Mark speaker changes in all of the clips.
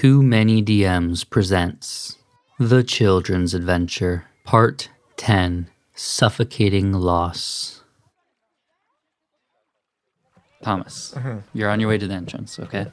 Speaker 1: Too Many DMs presents The Children's Adventure, Part 10, Suffocating Loss. Thomas, you're on your way to the entrance, okay?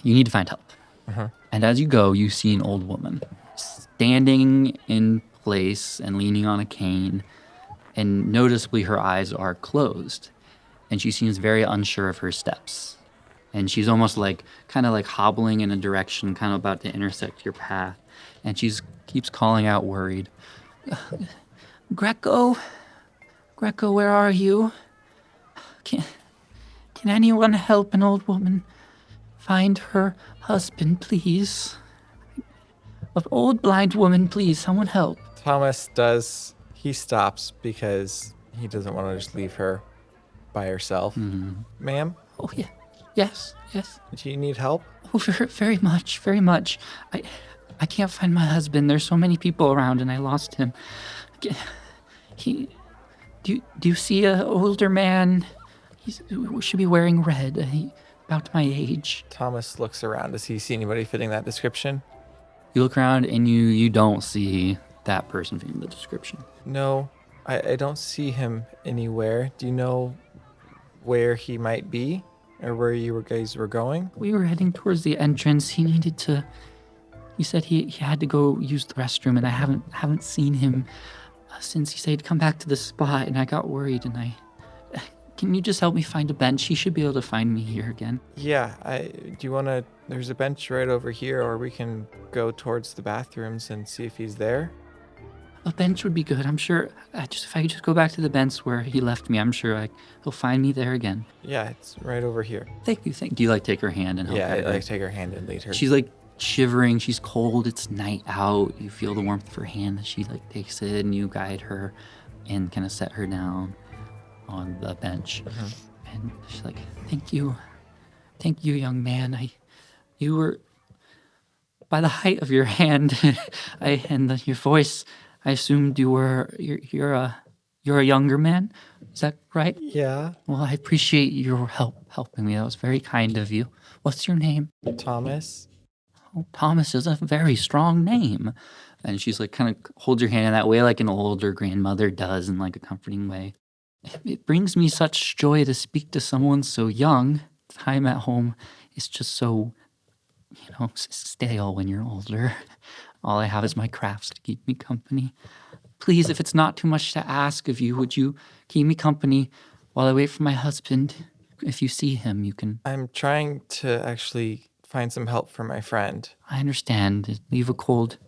Speaker 1: You need to find help. And as you go, you see an old woman standing in place and leaning on a cane, and noticeably her eyes are closed, and she seems very unsure of her steps. And she's almost kind of hobbling in a direction, kind of about to intersect your path. And she keeps calling out worried. Greco, where are you? Can anyone help an old woman find her husband, please? An old blind woman, please, someone help.
Speaker 2: Thomas he stops because he doesn't want to just leave her by herself. Ma'am?
Speaker 1: Oh, yeah. Yes.
Speaker 2: Do you need help?
Speaker 1: Oh, very much. I can't find my husband. There's so many people around, and I lost him. Do you see an older man? He should be wearing red. About my age.
Speaker 2: Thomas looks around. Does he see anybody fitting that description?
Speaker 1: You look around, and you don't see that person fitting the description.
Speaker 2: No, I don't see him anywhere. Do you know where he might be? Or where you guys were going?
Speaker 1: We were heading towards the entrance. He said he had to go use the restroom, and I haven't seen him since he said he'd come back to the spot, and I got worried, and can you just help me find a bench? He should be able to find me here again.
Speaker 2: Yeah, do you want to, there's a bench right over here, or we can go towards the bathrooms and see if he's there.
Speaker 1: A bench would be good. I'm sure if I could just go back to the bench where he left me, I'm sure he'll find me there again.
Speaker 2: Yeah, it's right over here.
Speaker 1: Thank you. Do you take her hand and help her?
Speaker 2: Yeah, I take her hand and lead her.
Speaker 1: She's shivering. She's cold. It's night out. You feel the warmth of her hand as she takes it, and you guide her and kind of set her down on the bench. And she's like, thank you, young man. You were, by the height of your hand and your voice, I assumed you're a younger man. Is that right?
Speaker 2: Yeah.
Speaker 1: Well, I appreciate your helping me. That was very kind of you. What's your name?
Speaker 2: Thomas.
Speaker 1: Oh, Thomas is a very strong name. And she's kind of holds your hand in that way like an older grandmother does, in a comforting way. It brings me such joy to speak to someone so young. Time at home is just so, stale when you're older. All I have is my crafts to keep me company. Please, if it's not too much to ask of you, would you keep me company while I wait for my husband? If you see him, you can...
Speaker 2: I'm trying to actually find some help for my friend.
Speaker 1: I understand. Leave a cold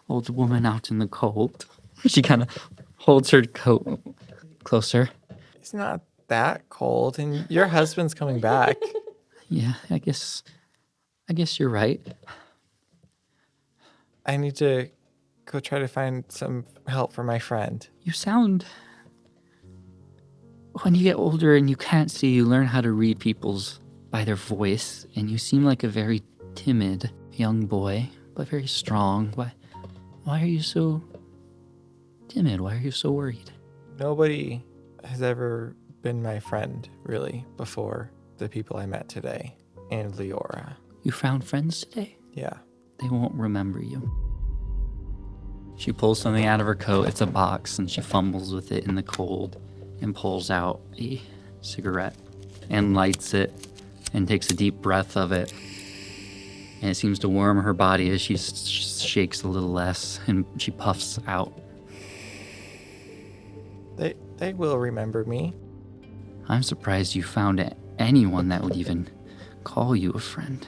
Speaker 1: old woman out in the cold. She kind of holds her coat closer.
Speaker 2: It's not that cold, and your husband's coming back.
Speaker 1: Yeah, I guess you're right.
Speaker 2: I need to go try to find some help for my friend.
Speaker 1: You sound... When you get older and you can't see, you learn how to read people's by their voice, and you seem like a very timid young boy, but very strong. Why are you so timid? Why are you so worried?
Speaker 2: Nobody has ever been my friend, really, before the people I met today, and Liora.
Speaker 1: You found friends today?
Speaker 2: Yeah.
Speaker 1: They won't remember you. She pulls something out of her coat. It's a box, and she fumbles with it in the cold and pulls out a cigarette and lights it and takes a deep breath of it. And it seems to warm her body as she shakes a little less, and she puffs out.
Speaker 2: They will remember me.
Speaker 1: I'm surprised you found anyone that would even call you a friend.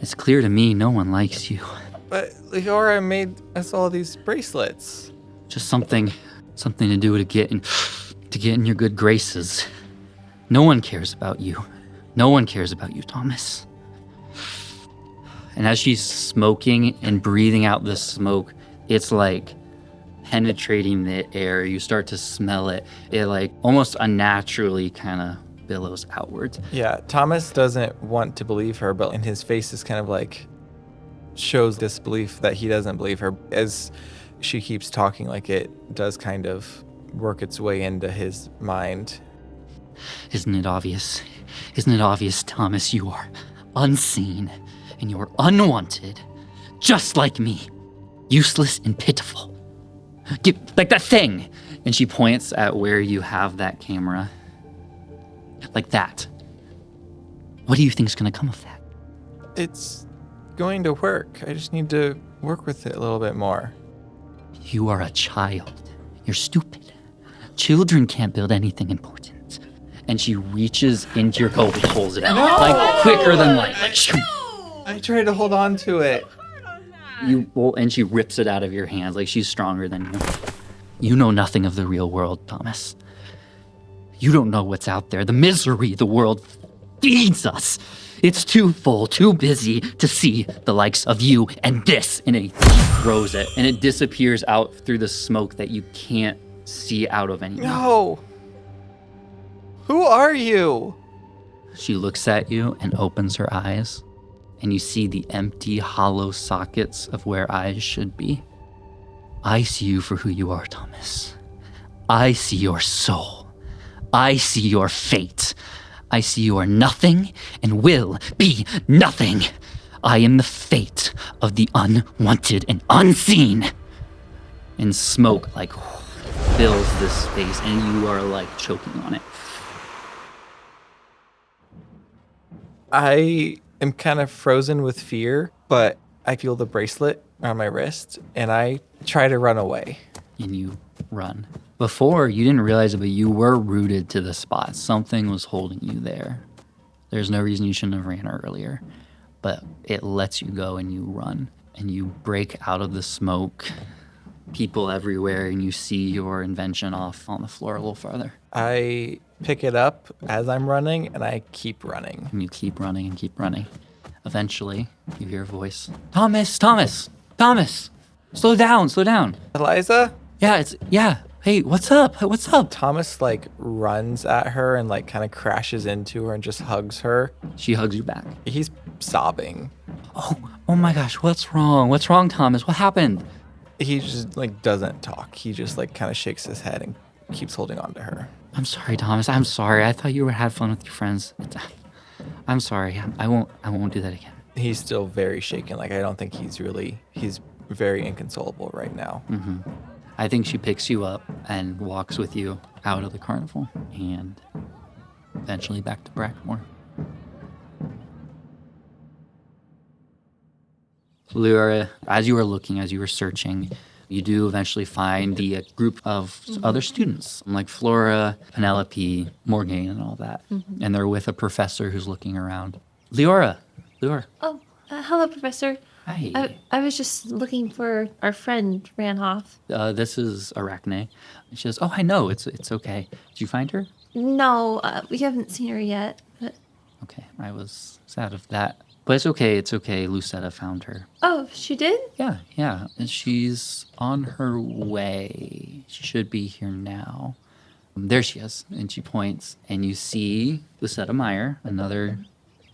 Speaker 1: It's clear to me no one likes you.
Speaker 2: But Liora made us all these bracelets.
Speaker 1: Just something to do to get in your good graces. No one cares about you. No one cares about you, Thomas. And as she's smoking and breathing out the smoke, it's penetrating the air. You start to smell it. It almost unnaturally kind of billows outwards.
Speaker 2: Yeah, Thomas doesn't want to believe her, but in his face is kind of shows disbelief that he doesn't believe her. As she keeps talking, it does kind of work its way into his mind.
Speaker 1: Isn't it obvious? Isn't it obvious, Thomas? You are unseen, and you're unwanted, just like me. Useless and pitiful. Like that thing. And she points at where you have that camera. Like that. What do you think's gonna come of that?
Speaker 2: It's going to work. I just need to work with it a little bit more.
Speaker 1: You are a child. You're stupid. Children can't build anything important. And she reaches into your coat and pulls it out. Like quicker than light. Like,
Speaker 2: I tried to hold on to it.
Speaker 1: and she rips it out of your hands like she's stronger than you. You know nothing of the real world, Thomas. You don't know what's out there. The misery the world feeds us. It's too full, too busy to see the likes of you and this. And he throws it, and it disappears out through the smoke that you can't see out of anymore.
Speaker 2: No. Who are you?
Speaker 1: She looks at you and opens her eyes, and you see the empty, hollow sockets of where eyes should be. I see you for who you are, Thomas. I see your soul. I see your fate. I see you are nothing and will be nothing. I am the fate of the unwanted and unseen. And smoke like fills this space, and you are like choking on it.
Speaker 2: I am kind of frozen with fear, but I feel the bracelet on my wrist, and I try to run away.
Speaker 1: And you run. Before, you didn't realize it, but you were rooted to the spot. Something was holding you there. There's no reason you shouldn't have ran earlier, but it lets you go and you run. And you break out of the smoke, people everywhere, and you see your invention off on the floor a little farther.
Speaker 2: I pick it up as I'm running, and I keep running.
Speaker 1: And you keep running and keep running. Eventually, you hear a voice. Thomas! Slow down.
Speaker 2: Eliza?
Speaker 1: Yeah. Hey, what's up?
Speaker 2: Thomas, like, runs at her and, like, kind of crashes into her and just hugs her.
Speaker 1: She hugs you back.
Speaker 2: He's sobbing.
Speaker 1: Oh my gosh, what's wrong? What's wrong, Thomas? What happened?
Speaker 2: He just, like, doesn't talk. He just, like, kind of shakes his head and keeps holding on to her.
Speaker 1: I'm sorry, Thomas. I'm sorry. I thought you would have fun with your friends. I'm sorry. I won't do that again.
Speaker 2: He's still very shaken. Like, I don't think he's very inconsolable right now.
Speaker 1: Mm-hmm. I think she picks you up and walks with you out of the carnival and eventually back to Brackmore. Liora, as you were searching, you do eventually find the group of other students, like Flora, Penelope, Morgan, and all that. Mm-hmm. And they're with a professor who's looking around. Liora.
Speaker 3: Oh, hello, Professor.
Speaker 1: Hi.
Speaker 3: I was just looking for our friend ran off.
Speaker 1: This is Arachne. She says, "Oh, I know. It's okay. Did you find her?"
Speaker 3: No, we haven't seen her yet. But...
Speaker 1: Okay, I was sad of that. But it's okay. Lucetta found her.
Speaker 3: Oh, she did?
Speaker 1: Yeah. And she's on her way. She should be here now. There she is. And she points, and you see Lucetta Meyer, another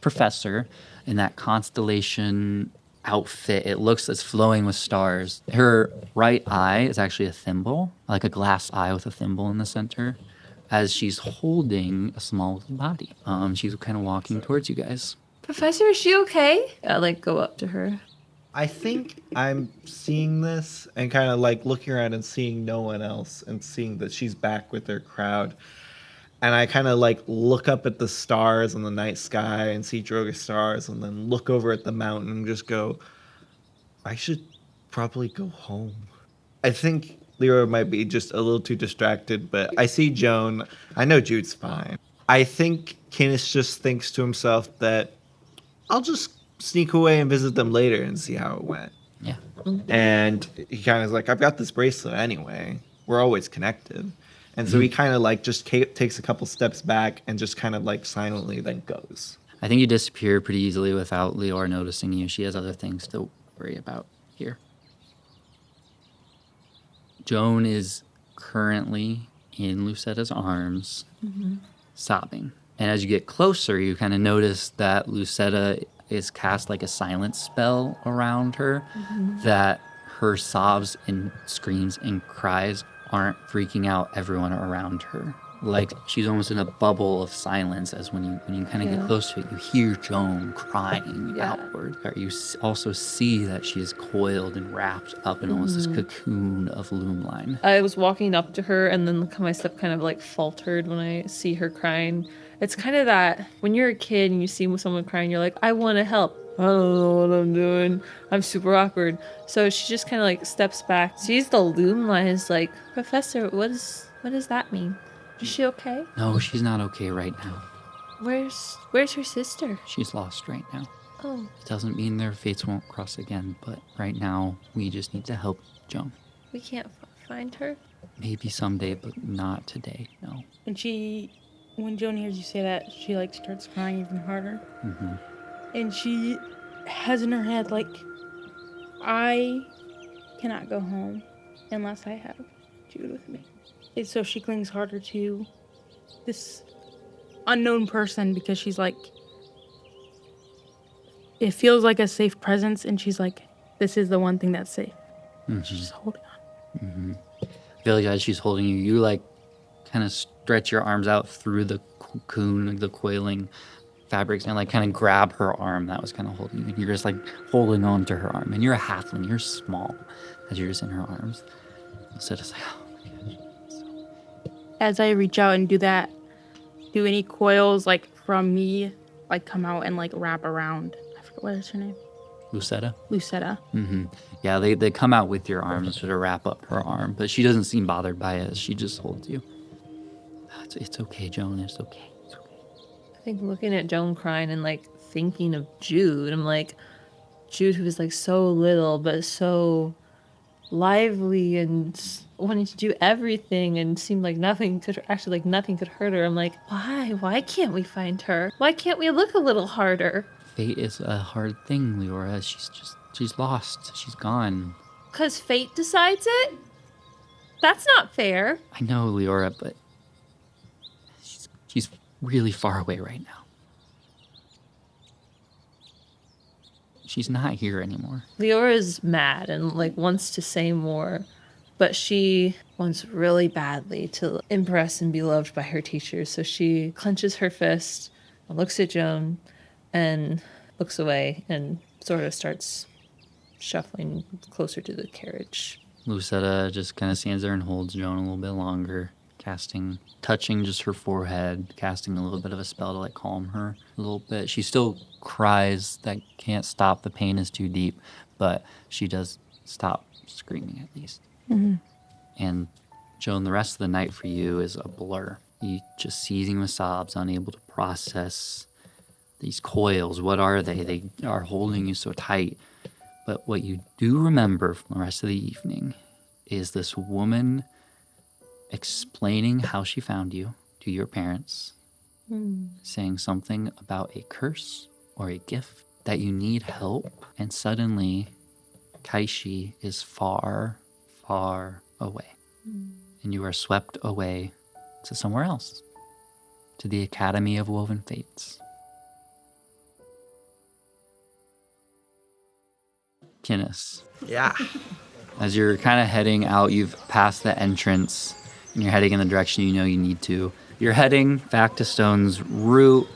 Speaker 1: professor, in that constellation outfit. It looks as flowing with stars. Her right eye is actually a thimble, like a glass eye with a thimble in the center, as she's holding a small little body. She's kind of walking towards you guys.
Speaker 3: Professor, is she okay? I go up to her.
Speaker 4: I think I'm seeing this and kind of looking around and seeing no one else and seeing that she's back with her crowd. And I kind of look up at the stars in the night sky and see Droga stars, and then look over at the mountain and just go, I should probably go home. I think Liora might be just a little too distracted, but I see Joan. I know Jude's fine. I think Kinnis just thinks to himself that I'll just sneak away and visit them later and see how it went.
Speaker 1: Yeah.
Speaker 4: And he kind of is like, I've got this bracelet anyway. We're always connected. And so he kind of just takes a couple steps back and just kind of silently then goes.
Speaker 1: I think you disappear pretty easily without Liora noticing you. She has other things to worry about here. Joan is currently in Lucetta's arms, sobbing. And as you get closer, you kind of notice that Lucetta is cast like a silent spell around her, that her sobs and screams and cries aren't freaking out everyone around her. like she's almost in a bubble of silence as when you kind of get close to it, you hear Joan crying outward. You also see that she is coiled and wrapped up in almost this cocoon of loom line.
Speaker 3: I was walking up to her, and then my step kind of like faltered when I see her crying. It's kind of that when you're a kid and you see someone crying, you're like, I want to help. I don't know what I'm doing. I'm super awkward. So she just kind of like steps back, sees the loom line, is like, Professor, what does that mean? Is she okay?
Speaker 1: No, she's not okay right now.
Speaker 3: Where's her sister?
Speaker 1: She's lost right now.
Speaker 3: Oh.
Speaker 1: It doesn't mean their fates won't cross again, but right now we just need to help Joan.
Speaker 3: We can't find her?
Speaker 1: Maybe someday, but not today, no.
Speaker 5: When Joan hears you say that, she like starts crying even harder.
Speaker 1: Mm-hmm.
Speaker 5: And she has in her head like, I cannot go home unless I have Jude with me. And so she clings harder to this unknown person because she's like, it feels like a safe presence, and she's like, this is the one thing that's safe.
Speaker 1: Mm-hmm.
Speaker 5: She's just holding on.
Speaker 1: Mm-hmm. I feel like as she's holding you, you like kind of stretch your arms out through the cocoon, the coiling fabrics, and like kind of grab her arm that was kind of holding you. And you're just like holding on to her arm. And you're a halfling, you're small as you're just in her arms. Instead of like, oh my gosh.
Speaker 5: As I reach out and do that, do any coils like from me like come out and like wrap around? I forget what is her name.
Speaker 1: Lucetta?
Speaker 5: Lucetta.
Speaker 1: Mm-hmm. Yeah, they come out with your arm and sort of wrap up her arm, but she doesn't seem bothered by it. She just holds you. It's okay, Joan. It's okay. It's okay.
Speaker 3: I think looking at Joan crying and like thinking of Jude, I'm like, Jude who was like so little but so lively and wanting to do everything and seemed like nothing could hurt her. I'm like, why can't we find her? Why can't we look a little harder?
Speaker 1: Fate is a hard thing, Liora. She's lost. She's gone.
Speaker 3: 'Cause fate decides it? That's not fair.
Speaker 1: I know, Liora, but she's really far away right now. She's not here anymore.
Speaker 3: Leora's mad and like wants to say more, but she wants really badly to impress and be loved by her teachers. So she clenches her fist and looks at Joan and looks away and sort of starts shuffling closer to the carriage.
Speaker 1: Lucetta just kind of stands there and holds Joan a little bit longer, touching just her forehead, casting a little bit of a spell to like calm her a little bit. She still cries that can't stop. The pain is too deep, but she does stop screaming at least.
Speaker 5: Mm-hmm.
Speaker 1: And Joan, the rest of the night for you is a blur. You just seizing with sobs, unable to process these coils. What are they? They are holding you so tight. But what you do remember from the rest of the evening is this woman explaining how she found you to your parents, saying something about a curse or a gift, that you need help, and suddenly Kaishi is far, far away. And you are swept away to somewhere else, to the Academy of Woven Fates. Kinnis.
Speaker 2: Yeah.
Speaker 1: As you're kind of heading out, you've passed the entrance, and you're heading in the direction you know you need to. You're heading back to Stone's route.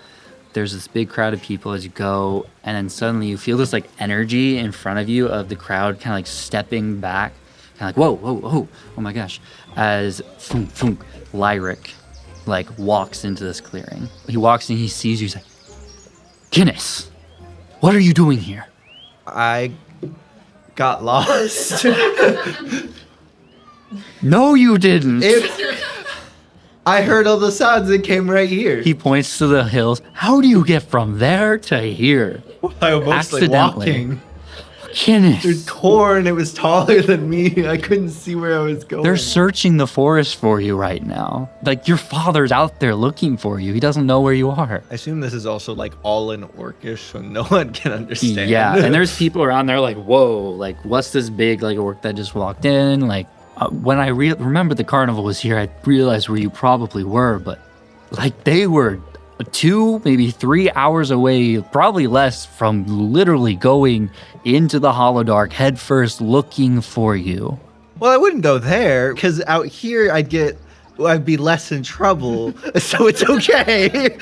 Speaker 1: There's this big crowd of people as you go, and then suddenly you feel this like energy in front of you of the crowd kind of like stepping back, kind of like, whoa, whoa, whoa, oh my gosh, as thunk, thunk, Lyric like walks into this clearing. He walks in, he sees you, he's like, Kinnis, what are you doing here?
Speaker 4: I got lost.
Speaker 1: No, you didn't.
Speaker 4: I heard all the sounds and came right here.
Speaker 1: He points to the hills. How do you get from there to here?
Speaker 4: I was mostly walking.
Speaker 1: Kinnis.
Speaker 4: They're torn. It was taller than me. I couldn't see where I was going.
Speaker 1: They're searching the forest for you right now. Like, your father's out there looking for you. He doesn't know where you are.
Speaker 4: I assume this is also like all in Orcish, so no one can understand.
Speaker 1: Yeah, and there's people around there like, whoa, like, what's this big, like, orc that just walked in? Like, when I remember the carnival was here, I realized where you probably were, but, like, they were 2, maybe 3 hours away, probably less, from literally going into the Holodark headfirst looking for you.
Speaker 4: Well, I wouldn't go there, because out here I'd get I'd be less in trouble, so it's okay.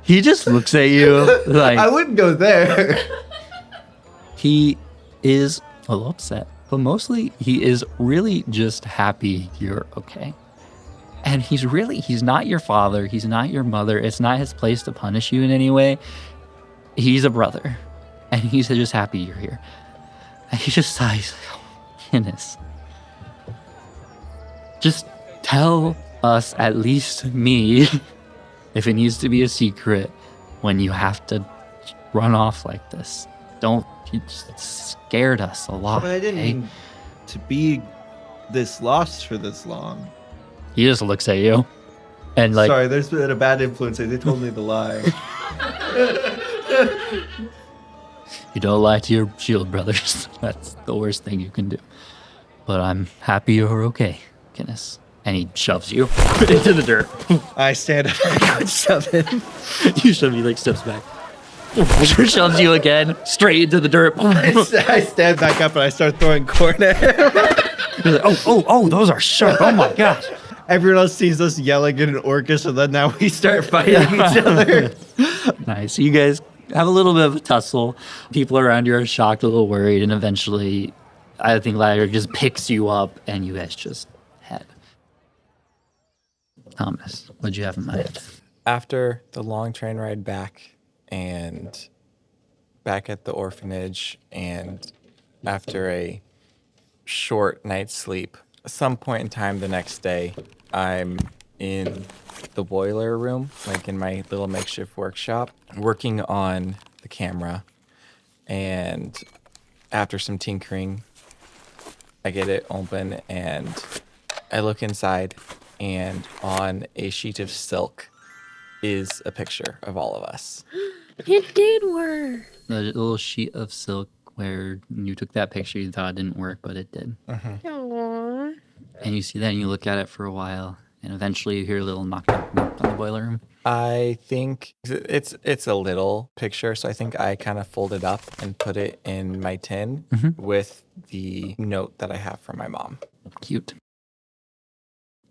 Speaker 1: He just looks at you like
Speaker 4: I wouldn't go there.
Speaker 1: he is a little upset, but mostly he is really just happy you're okay. And he's not your father. He's not your mother. It's not his place to punish you in any way. He's a brother. And he's just happy you're here. And he just sighs, like, oh, Kinnis. Just tell us, at least me, if it needs to be a secret when you have to run off like this. You just scared us a lot.
Speaker 4: But I didn't
Speaker 1: okay?
Speaker 4: mean to be this lost for this long.
Speaker 1: He just looks at you. And like,
Speaker 4: Sorry, there's been a bad influence. They told me to lie.
Speaker 1: you don't lie to your shield brothers. That's the worst thing you can do. But I'm happy you're okay, Kinnis. And he shoves you into the dirt.
Speaker 4: I stand up and I go shove him.
Speaker 1: You shove me like steps back. Shoves you again, straight into the dirt.
Speaker 4: I stand back up and I start throwing corn at him.
Speaker 1: You're like, oh, those are sharp. Oh my gosh.
Speaker 4: Everyone else sees us yelling in an orcish, and then now we start fighting each other.
Speaker 1: Nice. You guys have a little bit of a tussle. People around you are shocked, a little worried, and eventually I think Liora just picks you up and you guys just head. Thomas, what'd you have in mind?
Speaker 2: After the long train ride back and back at the orphanage and after a short night's sleep, at some point in time the next day, I'm in the boiler room, like in my little makeshift workshop, working on the camera. And after some tinkering, I get it open and I look inside, and on a sheet of silk is a picture of all of us.
Speaker 5: It did work.
Speaker 1: The little sheet of silk where you took that picture, you thought it didn't work, but it did.
Speaker 5: Aww.
Speaker 1: And you see that and you look at it for a while, and eventually you hear a little knock on the boiler room.
Speaker 2: I think it's a little picture, so I think I kind of fold it up and put it in my tin with the note that I have from my mom.
Speaker 1: Cute.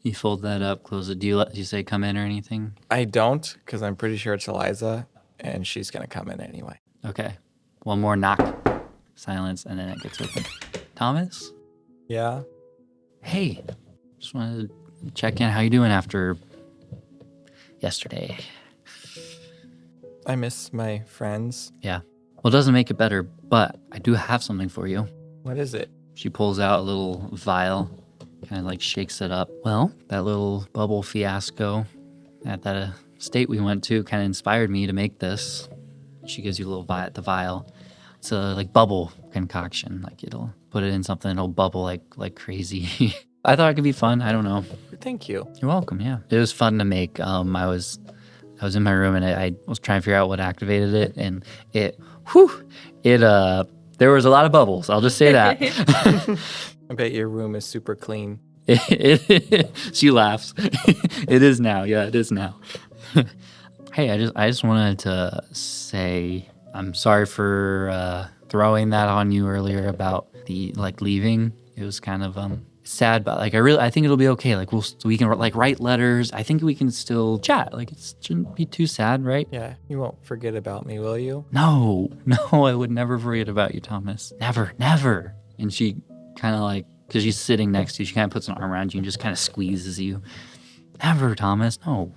Speaker 1: You fold that up, close it. Do you say come in or anything?
Speaker 2: I don't, because I'm pretty sure it's Eliza, and she's going to come in anyway.
Speaker 1: Okay. One more knock. Silence, and then it gets open. Thomas?
Speaker 2: Yeah?
Speaker 1: Hey. Just wanted to check in. How you doing after yesterday?
Speaker 2: I miss my friends.
Speaker 1: Yeah. Well, it doesn't make it better, but I do have something for you.
Speaker 2: What is it?
Speaker 1: She pulls out a little vial, kind of like shakes it up. Well, that little bubble fiasco at that estate we went to kind of inspired me to make this. She gives you a little the vial. It's a like bubble concoction. Like it'll put it in something, it'll bubble like crazy. I thought it could be fun. I don't know.
Speaker 2: Thank you.
Speaker 1: You're welcome. Yeah, it was fun to make. I was in my room and I was trying to figure out what activated it, and there was a lot of bubbles. I'll just say that.
Speaker 2: I bet your room is super clean.
Speaker 1: She laughs. It is now. Yeah, it is now. Hey, I just wanted to say I'm sorry for throwing that on you earlier about the leaving. It was kind of sad, but I think it'll be okay. We can write letters. I think we can still chat. It shouldn't be too sad, right?
Speaker 2: Yeah, you won't forget about me, will you?
Speaker 1: No, I would never forget about you, Thomas. Never. And she kind of because she's sitting next to you, she kind of puts an arm around you and just kind of squeezes you. Never, Thomas. No.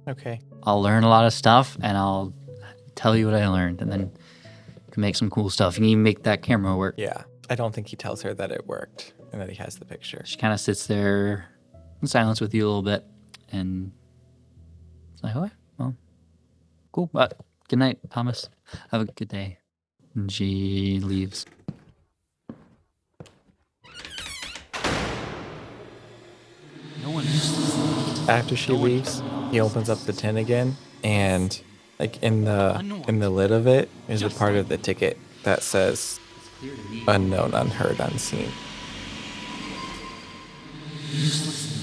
Speaker 2: Okay.
Speaker 1: I'll learn a lot of stuff and I'll tell you what I learned, and then you can make some cool stuff. You can even make that camera work.
Speaker 2: Yeah. I don't think he tells her that it worked and that he has the picture.
Speaker 1: She kind of sits there in silence with you a little bit, and it's like, okay, well, cool. Good night, Thomas. Have a good day. And she leaves. No one
Speaker 2: After she leaves, he opens up the tin again, and in the lid of it is a part of the ticket that says unknown, unheard, unseen.
Speaker 1: Useless